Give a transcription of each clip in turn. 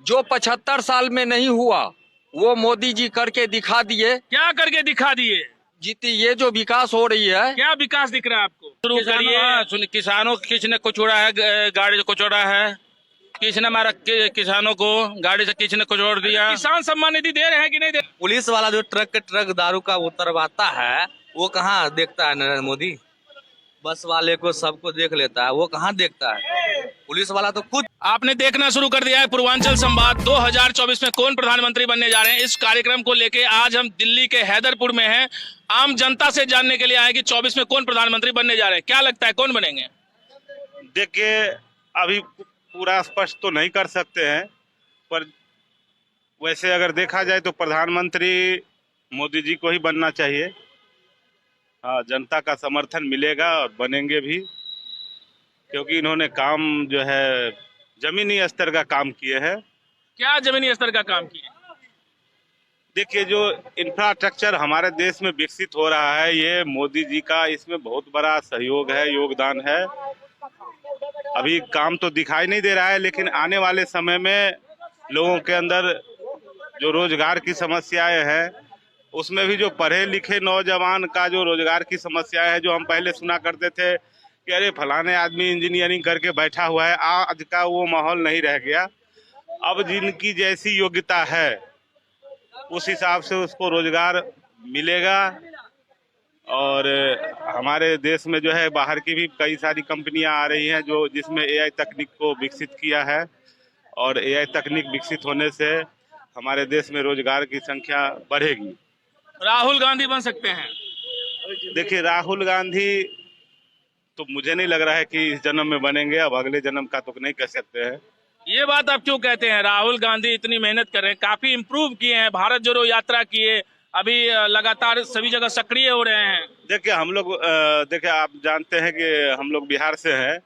जो 75 साल में नहीं हुआ वो मोदी जी करके दिखा दिए। क्या करके दिखा दिए? जीती ये जो विकास हो रही है, क्या विकास दिख रहा है आपको? शुरू करिए। किसानों किसने कुचोड़ा है, गाड़ी से कुचोड़ा है, किसने मारा किसानों को, गाड़ी से किसने कुचोड़ दिया। किसान सम्मान निधि दे रहे हैं कि नहीं दे? पुलिस वाला जो ट्रक दारू का उतरवाता है वो कहाँ देखता है नरेंद्र मोदी? बस वाले को सबको देख लेता है, वो कहाँ देखता है? पुलिस वाला तो खुद। आपने देखना शुरू कर दिया है पूर्वांचल संवाद। 2024 में कौन प्रधानमंत्री बनने जा रहे हैं, इस कार्यक्रम को लेके आज हम दिल्ली के हैदरपुर में हैं। आम जनता से जानने के लिए आए कि 24 में कौन प्रधानमंत्री बनने जा रहे हैं। क्या लगता है कौन बनेंगे? देखिए, अभी पूरा स्पष्ट तो नहीं कर सकते हैं, पर वैसे अगर देखा जाए तो प्रधानमंत्री मोदी जी को ही बनना चाहिए। हाँ, जनता का समर्थन मिलेगा और बनेंगे भी, क्योंकि इन्होंने काम जो है जमीनी स्तर का काम किए हैं। क्या जमीनी स्तर का काम किए? देखिए, जो इंफ्रास्ट्रक्चर हमारे देश में विकसित हो रहा है, ये मोदी जी का इसमें बहुत बड़ा सहयोग है, योगदान है। अभी काम तो दिखाई नहीं दे रहा है, लेकिन आने वाले समय में लोगों के अंदर जो रोजगार की समस्याएं हैं, उसमें भी जो पढ़े लिखे नौजवान का जो रोजगार की समस्याएं है, जो हम पहले सुना करते थे कि अरे फलाने आदमी इंजीनियरिंग करके बैठा हुआ है, आज का वो माहौल नहीं रह गया। अब जिनकी जैसी योग्यता है उस हिसाब से उसको रोजगार मिलेगा। और हमारे देश में जो है बाहर की भी कई सारी कंपनियां आ रही हैं जो जिसमें एआई तकनीक को विकसित किया है, और एआई तकनीक विकसित होने से हमारे देश में रोजगार की संख्या बढ़ेगी। राहुल गांधी बन सकते हैं? देखिए, राहुल गांधी तो मुझे नहीं लग रहा है कि इस जन्म में बनेंगे, अब अगले जन्म का तो नहीं कह सकते हैं। ये बात आप क्यों कहते हैं? राहुल गांधी इतनी मेहनत कर रहे हैं, काफी इम्प्रूव किए हैं, भारत जोड़ो यात्रा किए, अभी लगातार सभी जगह सक्रिय हो रहे हैं। देखिए, हम लोग देखिए, आप जानते हैं कि हम लोग बिहार से हैं।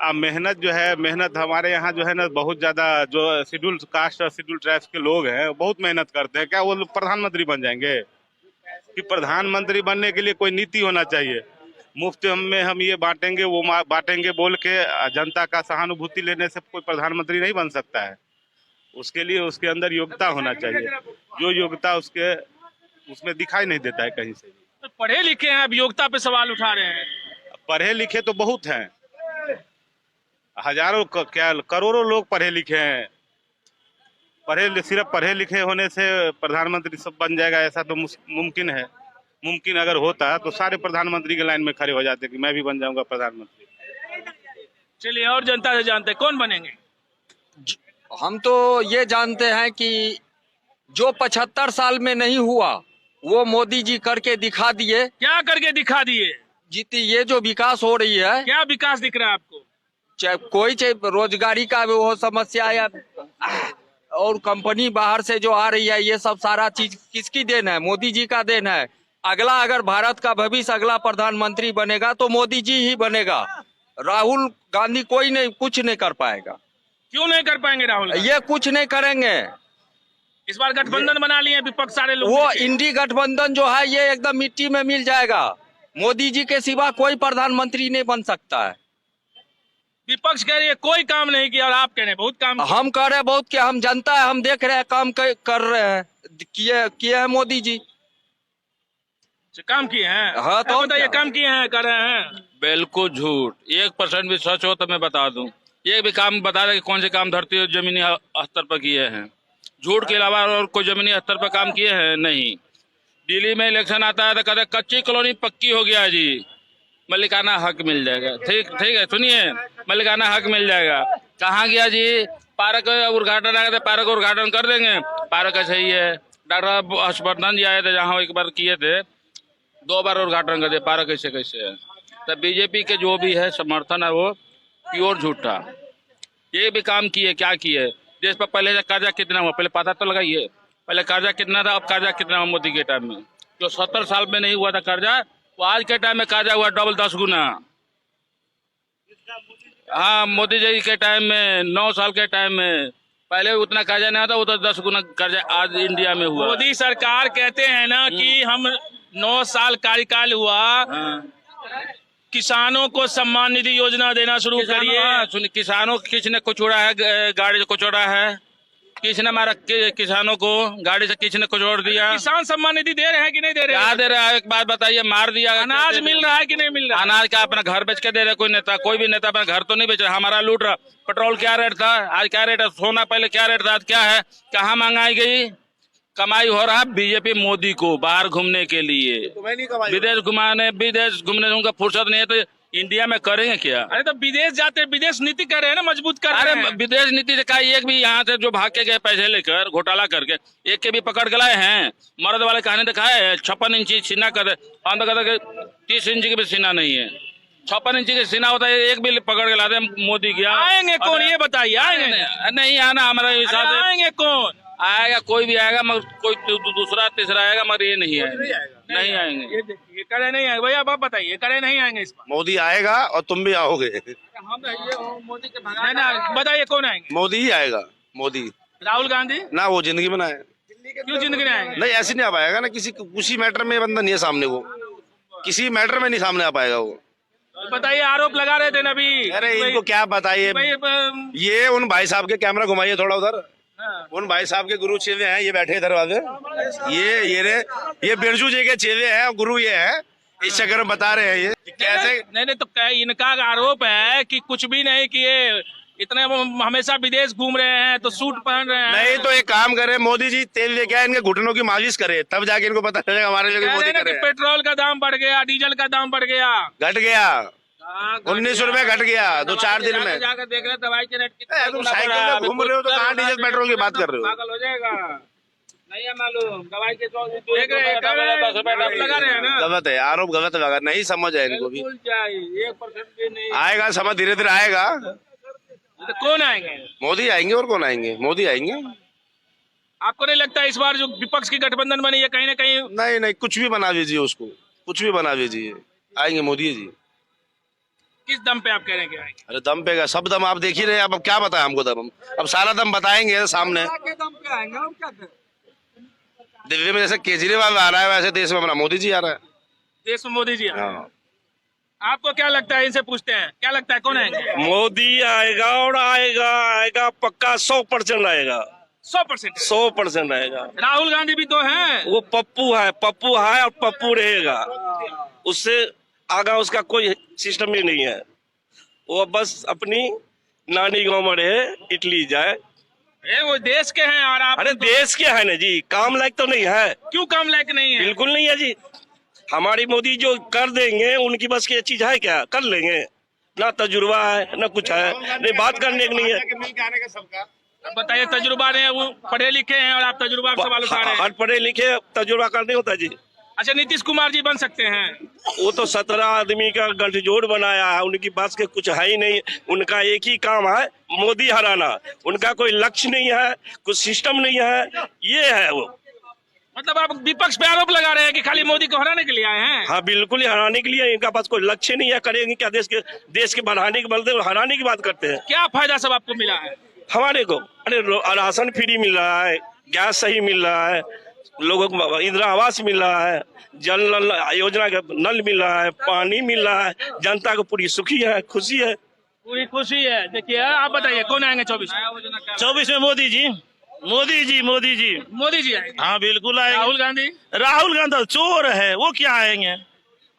अब मेहनत जो है, मेहनत हमारे यहाँ जो है ना, बहुत ज्यादा जो शेड्यूल कास्ट और शेड्यूल ट्राइब्स के लोग हैं बहुत मेहनत करते हैं। क्या वो लोग प्रधानमंत्री बन जाएंगे? कि प्रधानमंत्री बनने के लिए कोई नीति होना चाहिए। मुफ्त में हम ये बांटेंगे वो बांटेंगे बोल के जनता का सहानुभूति लेने से कोई प्रधानमंत्री नहीं बन सकता है। उसके लिए उसके अंदर योग्यता होना चाहिए, जो योग्यता उसके उसमें दिखाई नहीं देता है कहीं से भी। तो पढ़े लिखे हैं, अब योग्यता पे सवाल उठा रहे हैं। पढ़े लिखे तो बहुत हैं, हजारों क्या करोड़ों लोग पढ़े लिखे हैं। सिर्फ पढ़े लिखे होने से प्रधानमंत्री सब बन जाएगा ऐसा तो मुमकिन है? मुमकिन अगर होता तो सारे प्रधानमंत्री के लाइन में खड़े हो जाते कि मैं भी बन जाऊंगा प्रधानमंत्री। चलिए, और जनता से जानते हैं कौन बनेंगे। हम तो ये जानते हैं कि जो 75 साल में नहीं हुआ वो मोदी जी करके दिखा दिए। क्या करके दिखा दिए? जीती ये जो विकास हो रही है, क्या विकास दिख रहा है आपको? चाहे रोजगारी का वो समस्या या और कंपनी बाहर से जो आ रही है, ये सब सारा चीज किसकी देन है? मोदी जी का देन है। अगला अगर भारत का भविष्य अगला प्रधानमंत्री बनेगा तो मोदी जी ही बनेगा। राहुल गांधी कोई नहीं, कुछ नहीं कर पाएगा। क्यों नहीं कर पाएंगे राहुल गांधी? ये कुछ नहीं करेंगे। इस बार गठबंधन बना लिए विपक्ष सारे लोग। वो इंडी गठबंधन जो है ये एकदम मिट्टी में मिल जाएगा। मोदी जी के सिवा कोई प्रधानमंत्री नहीं बन सकता है। विपक्ष कह रही है कोई काम नहीं किया, और आप कह रहे हैं बहुत काम किया। हम कह रहे हैं बहुत क्या, हम जनता है, हम देख रहे हैं काम कर रहे हैं, किए हैं मोदी जी। काम किए हैं? हाँ, तो बताइए, काम किए हैं, कर रहे हैं? बिल्कुल झूठ। 1% भी सच हो तो मैं बता दूं, ये भी काम बता रहे कि कौन से काम धरती और जमीनी स्तर पर किए हैं। झूठ के अलावा और कोई जमीनी स्तर पर काम किए हैं नहीं। दिल्ली में इलेक्शन आता है तो कहते कच्ची कॉलोनी पक्की हो गया जी, मलिकाना हक मिल जाएगा। ठीक है, सुनिए, मलिकाना हक मिल जाएगा। कहाँ गया जी? पार्क उद्घाटन आया था, पार्क उद्घाटन कर देंगे। पार्क सही है, डॉक्टर हर्षवर्धन जी आए थे, जहाँ एक बार किए थे, 2 बार उद्घाटन कर दिया। पार्क कैसे है? तो बीजेपी के जो भी है समर्थन है वो प्योर झूठा। ये भी काम किए, क्या किए? देश पर पहले कर्जा कितना हुआ पहले पता तो लगाइए। पहले कर्जा कितना था, अब कर्जा कितना हुआ मोदी के टाइम में? जो 70 साल में नहीं हुआ था कर्जा, वो आज के टाइम में कर्जा हुआ डबल 10 गुना। हाँ, मोदी जी के टाइम में 9 साल के टाइम में पहले उतना कर्जा नहीं था, वो तो 10 गुना कर्जा आज इंडिया में हुआ। मोदी सरकार कहते हैं ना कि हम 9 साल कार्यकाल हुआ, किसानों को सम्मान निधि योजना देना शुरू करिए। किसानों किसने कुचोड़ा है, गाड़ी से कुचोड़ा है, किसने मारा किसानों को, गाड़ी से किसने कुचोड़ दिया? किसान सम्मान निधि दे रहे हैं कि नहीं दे रहे क्या हैं? दे रहा है? एक बात बताइए, मार दिया। अनाज मिल रहा है कि नहीं मिल रहा? अनाज का अपना घर बेच के दे रहे कोई नेता? कोई भी नेता अपना घर तो नहीं बेच रहा, हमारा लूट रहा। पेट्रोल क्या रेट था, आज क्या रेट है? सोना पहले क्या रेट था, आज क्या है? कहाँ महंगाई गई? कमाई हो रहा है बीजेपी मोदी को बाहर घूमने के लिए, विदेश घूमने उनका फुर्सत नहीं है, तो इंडिया में करेंगे क्या? अरे तो विदेश जाते, विदेश नीति कर रहे हैं ना, मजबूत कर रहे अरे हैं। विदेश नीति से का एक भी यहाँ से जो भाग के गए पैसे लेकर घोटाला करके, एक के भी पकड़ के लाए हैं? मर्द वाले कहानी दिखाए है 56 इंची सीना कर, हम तो कहते 30 इंची की भी सीना नहीं है, 56 इंची की सीना होता है, एक भी पकड़ के लाते हैं मोदी की। आएंगे कौन ये बताइए? आएंगे नहीं आना हमारा हिसाब से। आएंगे कौन? आएगा कोई भी आएगा, मगर कोई दूसरा तीसरा आएगा, मगर ये नहीं आएगा, नहीं आएंगे। ये करे नहीं आएंगे भैया, आप बताइए, करे नहीं आएंगे इस बार? मोदी आएगा और तुम भी आओगे। हम मोदी के भगा ना, बताइए कौन आएंगे? मोदी ही आएगा, मोदी। राहुल गांधी? ना वो जिंदगी में ना आए, क्यों जिंदगी में आएंगे? नहीं ऐसे नहीं आ पाएगा ना, किसी मैटर में बंदा नहीं है सामने, वो किसी मैटर में नहीं सामने आ पाएगा वो। बताइए, आरोप लगा रहे थे ना अभी। अरे इनको क्या बताइए, ये उन भाई साहब के कैमरा घुमाइए थोड़ा उधर, उन भाई साहब के गुरु चेले हैं, ये बैठे दरवाजे, ये बिरजू जी के चेले हैं, गुरु ये है, इस चक्कर में बता रहे हैं ये कैसे। नहीं तो इनका आरोप है कि कुछ भी नहीं किए, इतने वो हमेशा विदेश घूम रहे हैं, तो सूट पहन रहे हैं। नहीं तो एक काम करे, मोदी जी तेल लेके आए, इनके घुटनों की मालिश करे, तब जाके इनको पता चलेगा हमारे लिए मोदी करे। पेट्रोल का दाम बढ़ गया, डीजल का दाम बढ़ गया, घट गया, 19 रुपए घट गया 2-4 दिन में। जाकर देख रहे दवाई के रेट तुम साइकिल में घूम रहे हो तो कहाँ डीजल पेट्रोल की बात कर रहे हो? पागल हो जाएगा, नहीं है मालूम। दवाई के देख रहे हैं, 10 रुपए लगा रहे हैं ना। गलत है, आरोप गलत लगा, नहीं समझ है इनको भी। 1% भी नहीं आएगा समझ, धीरे धीरे आएगा। तो कौन आएंगे? मोदी आएंगे, और कौन आएंगे? मोदी आएंगे। आपको नहीं लगता इस बार जो विपक्ष की गठबंधन बनी है कहीं ना कहीं? नहीं कुछ भी बना दीजिए उसको, कुछ भी बना दीजिए, आएंगे मोदी जी। किस दम पे आप कह रहे हैं कि आएंगे? अरे दम पे का सब दम आप देख ही रहे हैं, अब क्या बताएं हमको दम, अब सारा दम बताएंगे सामने। दिल्ली में जैसे केजरीवाल आ रहा है, वैसे देश में अपना मोदी जी आ रहा है। देश में मोदी जी हाँ। आपको क्या लगता है? इनसे पूछते हैं, क्या लगता है कौन आएंगे? मोदी आएगा, और आएगा पक्का 100% आएगा, 100%। 100% आएगा। राहुल गांधी भी तो हैं। वो पप्पू है और पप्पू रहेगा, उससे आगा उसका कोई सिस्टम ही नहीं है। वो बस अपनी नानी गांव में रहे, इटली जाए। वो देश के हैं और आप? अरे देश के है ना जी, काम लायक तो नहीं है। क्यों काम लायक नहीं है? बिल्कुल नहीं है जी, हमारी मोदी जो कर देंगे उनकी बस की चीज है क्या? कर लेंगे ना, तजुर्बा है ना कुछ है, नहीं बात करने की नहीं है। बताइए, तजुर्बा ने, वो पढ़े लिखे हैं और आप तजुर्बा से सवाल उठा रहे हैं। हर पढ़े लिखे तजुर्बा करने होता जी। अच्छा, नीतीश कुमार जी बन सकते हैं? वो तो 17 आदमी का गठजोड़ बनाया है, उनकी बात के कुछ है ही नहीं। उनका एक ही काम है, मोदी हराना। उनका कोई लक्ष्य नहीं है, कुछ सिस्टम नहीं है, ये है वो। मतलब आप विपक्ष पे आरोप लगा रहे हैं कि खाली मोदी को हराने के लिए आए हैं? हाँ बिल्कुल ही हराने के लिए, इनका पास कोई लक्ष्य नहीं है। करेंगे क्या देश के बढ़ाने के बदले हराने की बात करते हैं। क्या फायदा सब आपको मिला है? हमारे को अरे राशन फ्री मिल रहा है, गैस सही मिल रहा है, लोगों को इंदिरा आवास मिल रहा है, जल नल योजना का नल मिल रहा है, पानी मिल रहा है, जनता को पूरी सुखी है, खुशी है, पूरी खुशी है। देखिए, आप बताइए कौन आएंगे 24 में? मोदी जी आएंगे। हाँ बिल्कुल आएंगे। राहुल गांधी चोर है, वो क्या आएंगे?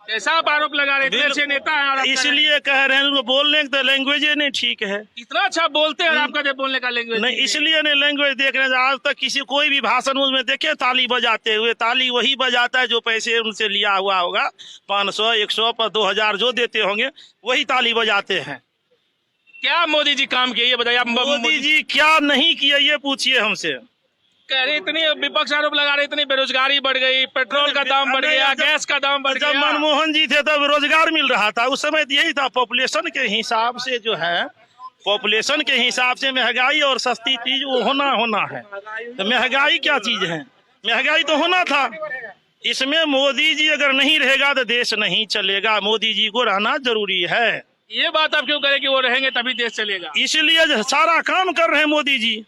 ऐसा आप आरोप लगा रहे थे, अच्छे नेता है और इसलिए कह रहे हैं, उनको बोलने की तो लैंग्वेज नहीं ठीक है। इतना अच्छा बोलते हैं और आपका जो बोलने का लैंग्वेज नहीं, इसलिए नहीं लैंग्वेज देख रहे हैं। आज तक किसी कोई भी भाषण में देखे ताली बजाते हुए, ताली वही बजाता है जो पैसे उनसे लिया हुआ होगा, 500 100 पर 2000 जो देते होंगे वही ताली बजाते हैं। क्या मोदी जी काम किए ये बताइए? मोदी जी क्या नहीं किया ये पूछिए हमसे। कह रहे इतनी विपक्ष आरोप लगा रहे, इतनी बेरोजगारी बढ़ गई, पेट्रोल का दाम बढ़ गया, गैस का दाम बढ़ गया। जब मनमोहन जी थे तब रोजगार मिल रहा था, उस समय यही था। पॉपुलेशन के हिसाब से जो है, पॉपुलेशन के हिसाब से महंगाई और सस्ती चीज वो होना है। तो महंगाई क्या चीज है? महंगाई तो होना था। इसमें मोदी जी अगर नहीं रहेगा तो देश नहीं चलेगा, मोदी जी को रहना जरूरी है। ये बात आप क्यों करें कि वो रहेंगे तभी देश चलेगा? इसलिए सारा काम कर रहे हैं मोदी जी।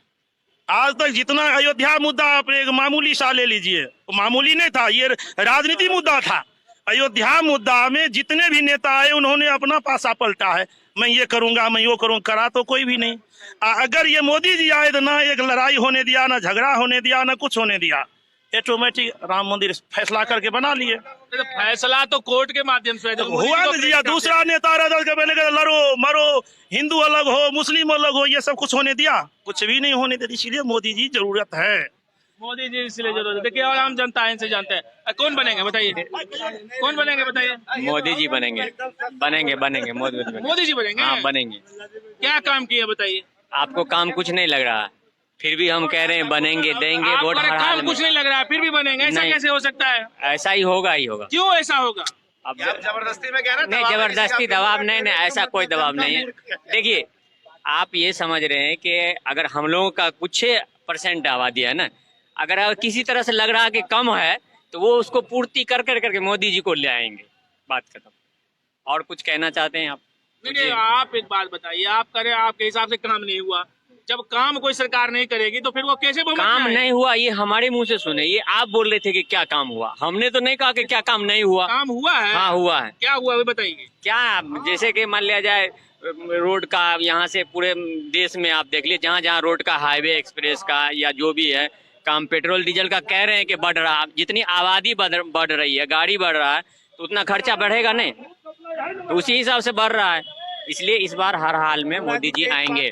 आज तक जितना अयोध्या मुद्दा आप एक मामूली सा ले लीजिए, मामूली नहीं था, ये राजनीति मुद्दा था। अयोध्या मुद्दा में जितने भी नेता आए उन्होंने अपना पासा पलटा है। मैं ये करूंगा, मैं वो करूंगा, करा तो कोई भी नहीं। अगर ये मोदी जी आए तो ना एक लड़ाई होने दिया, ना झगड़ा होने दिया, ना कुछ होने दिया, ऑटोमेटिक राम मंदिर फैसला करके बना लिए। तो फैसला तो कोर्ट के माध्यम से है, जब मोदी हुआ को तो प्रेस दिया, करते दूसरा नेता रह के पहले कहते लड़ो मरो, हिंदू अलग हो मुस्लिम अलग हो, ये सब कुछ होने दिया? कुछ भी नहीं होने दिया। इसलिए मोदी जी जरूरत है। मोदी जी इसलिए जरूरत है। देखिए और आम जनता है, इनसे जानते हैं कौन बनेंगे, बताइए कौन बनेंगे, बताइए। मोदी जी बनेंगे, बनेंगे मोदी जी बनेंगे। हाँ बनेंगे। क्या काम किए बताइए। आपको काम कुछ नहीं लग रहा, फिर भी हम कह रहे हैं बनेंगे, देंगे वोट आपको हर काम हाल कुछ में। नहीं लग रहा है, फिर भी बनेंगे, ऐसा नहीं। कैसे हो सकता है? ऐसा ही होगा ही होगा। क्यों ऐसा होगा? अब जबरदस्ती में कह रहे हैं, नहीं, जबरदस्ती दबाव नहीं, ऐसा कोई दबाव नहीं है। देखिए आप ये समझ रहे हैं कि अगर हम लोगों का कुछ % आबादी है ना, अगर किसी तरह से लग रहा है कि कम है तो वो उसको पूर्ति कर करके मोदी जी को ले आएंगे, बात खत्म। और कुछ कहना चाहते हैं आप? नहीं, आप एक बात बताइए, आप करें, आपके हिसाब से काम नहीं हुआ। जब काम कोई सरकार नहीं करेगी तो फिर वो कैसे बहुमत काम में आएगी? नहीं हुआ, ये हमारे मुंह से सुने, ये आप बोल रहे थे कि क्या काम हुआ, हमने तो नहीं कहा कि क्या काम नहीं हुआ। काम हुआ है। हाँ हुआ है। क्या हुआ वो बताइए। क्या, जैसे कि मान लिया जाए रोड का, यहाँ से पूरे देश में आप देख लीजिए जहाँ जहाँ रोड का, हाईवे एक्सप्रेस का या जो भी है काम, पेट्रोल डीजल का कह रहे हैं कि बढ़ रहा, जितनी आबादी बढ़ रही है, गाड़ी बढ़ रहा है तो उतना खर्चा बढ़ेगा नहीं, तो उसी हिसाब से बढ़ रहा है। इसलिए इस बार हर हाल में मोदी जी आएंगे।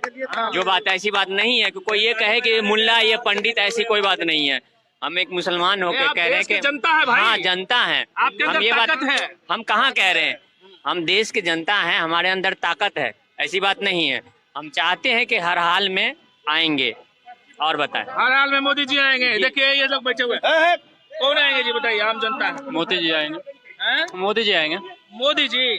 जो बात ऐसी बात नहीं है कि कोई ये कहे कि मुल्ला ये पंडित, ऐसी कोई बात नहीं है। हम एक मुसलमान होकर आप कह रहे हैं देश की कि जनता है भाई। हाँ जनता है, आपके हम अंदर ये बात ताकत है। हम कहाँ कह रहे हैं, हम देश की जनता है, हमारे अंदर ताकत है, ऐसी बात नहीं है। हम चाहते हैं कि हर हाल में आएंगे। और बताएं। हर हाल में मोदी जी आएंगे। देखिए ये लोग बैठे हुए हैं। कौन आएंगे जी बताइए, आम जनता है। मोदी जी आएंगे, हैं? मोदी जी आएंगे। मोदी जी,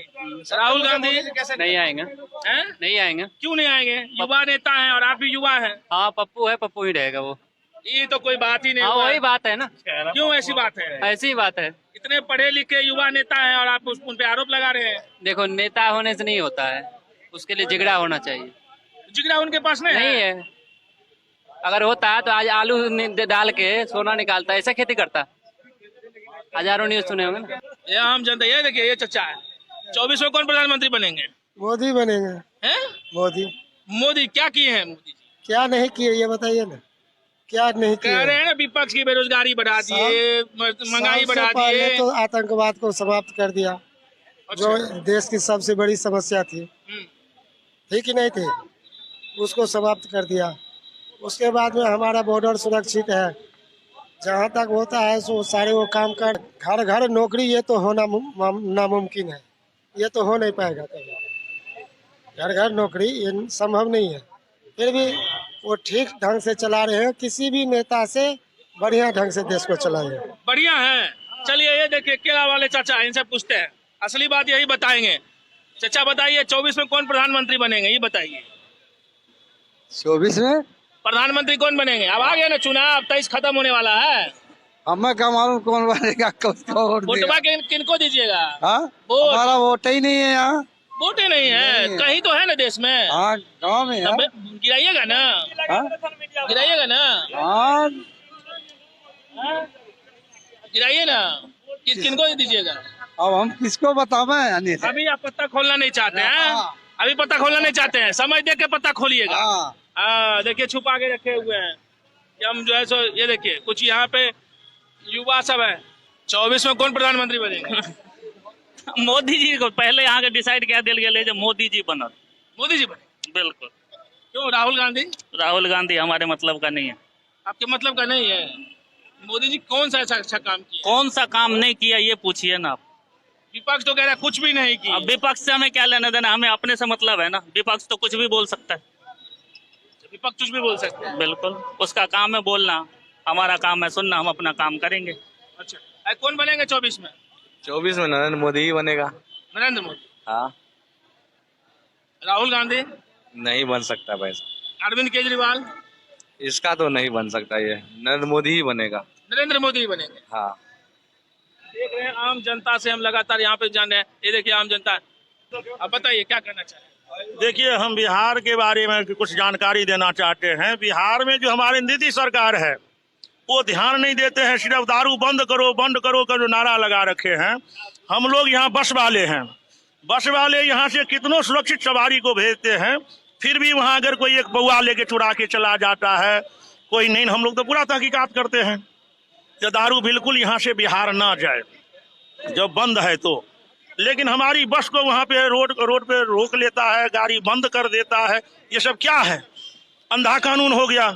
राहुल गांधी नहीं आएंगे, हैं? नहीं आएंगे। क्यों नहीं आएंगे? युवा नेता हैं और आप भी युवा हैं। हाँ पप्पू है, पप्पू ही रहेगा वो। ये तो कोई बात ही नहीं हाँ हुआ। वही बात है ना, क्यों ऐसी बात है? ऐसी ही बात है। इतने पढ़े लिखे युवा नेता हैं और आप उन पे आरोप लगा रहे हैं। देखो नेता होने से नहीं होता है, उसके लिए जिगरा होना चाहिए। जिगरा उनके पास नहीं नहीं है, अगर होता है तो आज आलू डाल के सोना निकालता, ऐसा खेती करता। हजारों न्यूज सुने होंगे ना। ये आम जनता, ये देखिए ये चचा है। 24 में कौन प्रधानमंत्री बनेंगे? मोदी बनेंगे। हैं? मोदी। मोदी क्या किए हैं मोदी जी? क्या नहीं किए ये बताइए ना, क्या नहीं कह रहे किए? हैं ना विपक्ष की बेरोजगारी बढ़ा दिए, महंगाई सबसे बढ़ा पहले दिए। तो आतंकवाद को समाप्त कर दिया, जो देश की सबसे बड़ी समस्या थी, थी कि नहीं थी, उसको समाप्त कर दिया। उसके बाद में हमारा बॉर्डर सुरक्षित है, जहाँ तक होता है सो सारे वो काम कर। घर घर नौकरी ये तो होना नामुमकिन है, ये तो हो नहीं पाएगा कभी। घर घर नौकरी ये संभव नहीं है, फिर भी वो ठीक ढंग से चला रहे हैं। किसी भी नेता से बढ़िया ढंग से देश को चलाए। बढ़िया है। चलिए ये देखिए केला वाले चाचा, इनसे पूछते हैं, असली बात यही बताएंगे। चाचा बताइए 24 में कौन प्रधानमंत्री बनेंगे, ये बताइए। 24 में प्रधानमंत्री कौन बनेंगे? अब आ गया ना चुनाव, 23 खत्म होने वाला है। हमें क्या मालूम कौन बनेगा, किसको वोट देगा। वोटवा किनको दीजिएगा? हाँ? वोट हमारा वोट ही नहीं है यहाँ। वोट ही नहीं है, नहीं। कहीं तो है ना देश में। हाँ गाँव में है। तब गिराइएगा ना, हाँ? गिराइएगा ना, हाँ गिराइए ना। किनको दीजिएगा? अब हम किसको बतावें यानी से? अभी आप पत्ता खोलना नहीं चाहते हैं? अभी पत्ता खोलना नहीं चाहते हैं, समय दे के पत्ता खोलिएगा। हाँ। हाँ देखिए छुपा के रखे हुए हैं कि हम जो है सो, ये देखिए कुछ यहाँ पे युवा सब है। 24 में कौन प्रधानमंत्री बनेंगे? मोदी जी को पहले यहाँ के डिसाइड क्या दिल गया जो मोदी जी बनत। मोदी जी बने? बिल्कुल। क्यों? राहुल गांधी? राहुल गांधी हमारे मतलब का नहीं है। आपके मतलब का नहीं है? मोदी जी कौन सा ऐसा अच्छा काम किया? कौन सा काम नहीं किया ये पूछिए ना आप। विपक्ष तो कह रहा है कुछ भी नहीं किया। अब विपक्ष से हमें क्या लेना देना, हमें अपने से मतलब है ना। विपक्ष तो कुछ भी बोल सकता है। विपक्ष कुछ भी बोल सकते हैं। बिल्कुल, उसका काम है बोलना, हमारा काम है सुनना, हम अपना काम करेंगे। अच्छा कौन बनेंगे 24 में? 24 में नरेंद्र मोदी ही बनेगा। नरेंद्र मोदी? हाँ। राहुल गांधी? नहीं बन सकता पैसा। अरविंद केजरीवाल? इसका तो नहीं बन सकता, ये नरेंद्र मोदी ही बनेगा। नरेंद्र मोदी ही बनेंगे। हाँ। देख रहे हैं आम जनता से हम लगातार यहाँ पे जान रहे हैं। ये देखिए आम जनता, अब बताइए क्या करना चाहिए? देखिए हम बिहार के बारे में कुछ जानकारी देना चाहते हैं। बिहार में जो हमारे नीतीश सरकार है वो ध्यान नहीं देते हैं, सिर्फ दारू बंद करो का जो नारा लगा रखे हैं। हम लोग यहाँ बस वाले हैं, बस वाले यहाँ से कितनों सुरक्षित सवारी को भेजते हैं, फिर भी वहाँ अगर कोई एक पौआ लेके चुरा के चला जाता है, कोई नहीं, हम लोग तो पूरा तहकीकात करते हैं कि दारू बिल्कुल यहाँ से बिहार ना जाए जब बंद है तो। लेकिन हमारी बस को वहाँ पे रोड पे रोक लेता है, गाड़ी बंद कर देता है, ये सब क्या है? अंधा कानून हो गया।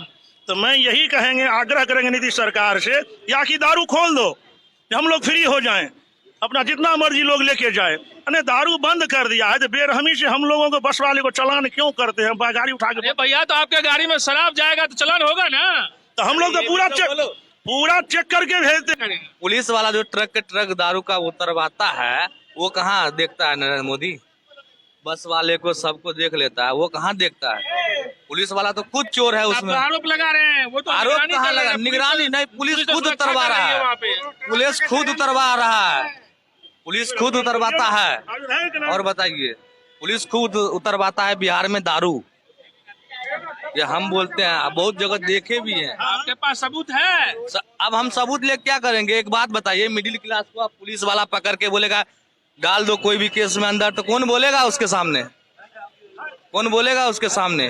तो मैं यही कहेंगे, आग्रह करेंगे नीतीश सरकार से, या कि दारू खोल दो, हम लोग फ्री हो जाएं, अपना जितना मर्जी लोग लेके जाए। अरे दारू बंद कर दिया है तो बेरहमी से हम लोगों को बस वाले को चालान क्यों करते हैं? गाड़ी उठा के भैया तो आपके गाड़ी में शराब जाएगा तो चालान होगा ना, तो हम लोग तो पूरा चेक करके भेजते हैं। पुलिस वाला जो ट्रक दारू का उतरवाता है वो कहाँ देखता है नरेंद्र मोदी? बस वाले को सबको देख लेता है, वो कहाँ देखता है? पुलिस वाला तो खुद चोर है उसमें। आरोप लगा रहे हैं, वो तो आरोप कहाँ लगा? निगरानी नहीं, पुलिस खुद उतरवा रहा है, पुलिस खुद उतरवा रहा है, पुलिस खुद उतरवाता है। और बताइए, पुलिस खुद उतरवाता है बिहार में दारू, ये हम बोलते हैं, बहुत जगह देखे भी हैं। आपके पास सबूत है? अब हम सबूत ले क्या करेंगे? एक बात बताइए, मिडिल क्लास को आप पुलिस वाला पकड़ के बोलेगा डाल दो कोई भी केस में अंदर, तो कौन बोलेगा उसके सामने? कौन बोलेगा उसके सामने?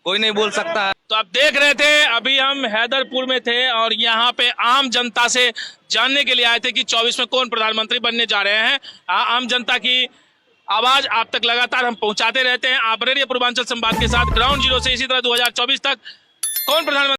कोई नहीं बोल सकता है। तो आप देख रहे थे, अभी हम हैदरपुर में थे और यहाँ पे आम जनता से जानने के लिए आए थे कि 24 में कौन प्रधानमंत्री बनने जा रहे हैं। आम जनता की आवाज आप तक लगातार हम पहुंचाते रहते हैं। आप रहिए पूर्वांचल संवाद के साथ ग्राउंड जीरो से इसी तरह 2024 तक कौन प्रधानमंत्री